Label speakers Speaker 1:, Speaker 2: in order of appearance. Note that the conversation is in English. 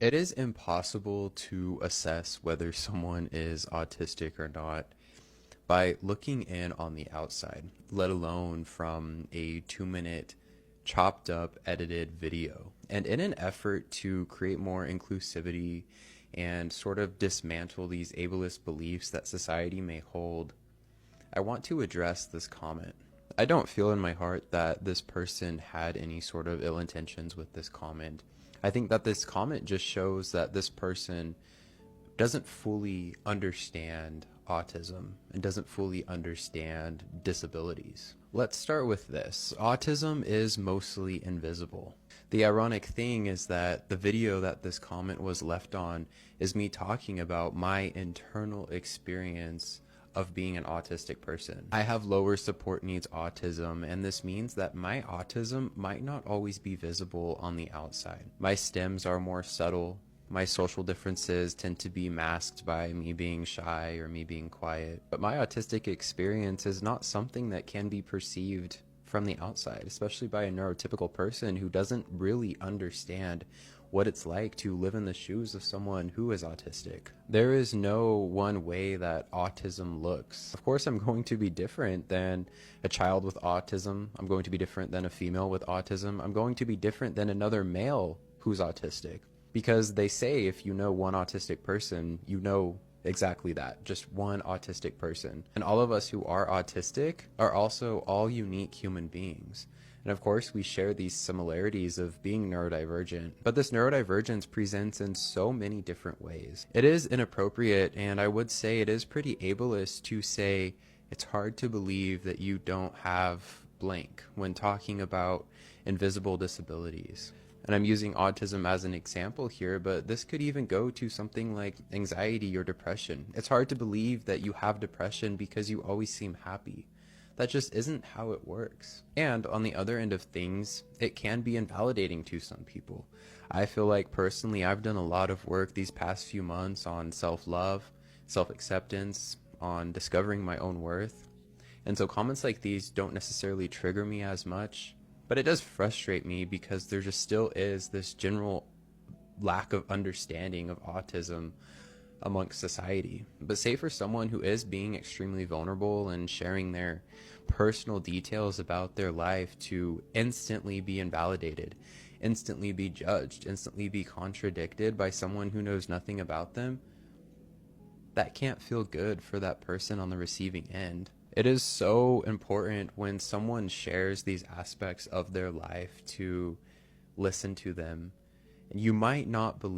Speaker 1: It is impossible to assess whether someone is autistic or not by looking in on the outside, let alone from a 2 minute chopped up edited video. And in an effort to create more inclusivity and sort of dismantle these ableist beliefs that society may hold, I want to address this comment. I don't feel in my heart that this person had any sort of ill intentions with this comment. I think that this comment just shows that this person doesn't fully understand autism and doesn't fully understand disabilities. Let's start with this. Autism is mostly invisible. The ironic thing is that the video that this comment was left on is me talking about my internal experience of being an autistic person. I have lower support needs autism, and this means that my autism might not always be visible on the outside. My stems are more subtle. My social differences tend to be masked by me being shy or me being quiet. But my autistic experience is not something that can be perceived from the outside, especially by a neurotypical person who doesn't really understand what it's like to live in the shoes of someone who is autistic. There is no one way that autism looks. Of course, I'm going to be different than a child with autism. I'm going to be different than a female with autism. I'm going to be different than another male who's autistic. Because they say if you know one autistic person, you know exactly that, just one autistic person. And all of us who are autistic are also all unique human beings. And of course, we share these similarities of being neurodivergent, but this neurodivergence presents in so many different ways. It is inappropriate, and I would say it is pretty ableist to say it's hard to believe that you don't have blank when talking about invisible disabilities. And I'm using autism as an example here, but this could even go to something like anxiety or depression. It's hard to believe that you have depression because you always seem happy. That just isn't how it works. And on the other end of things, it can be invalidating to some people. I feel like personally, I've done a lot of work these past few months on self-love, self-acceptance, on discovering my own worth. And so comments like these don't necessarily trigger me as much, but it does frustrate me because there just still is this general lack of understanding of autism amongst society. But say for someone who is being extremely vulnerable and sharing their personal details about their life to instantly be invalidated, instantly be judged, instantly be contradicted by someone who knows nothing about them, that can't feel good for that person on the receiving end. It is so important when someone shares these aspects of their life to listen to them. And you might not believe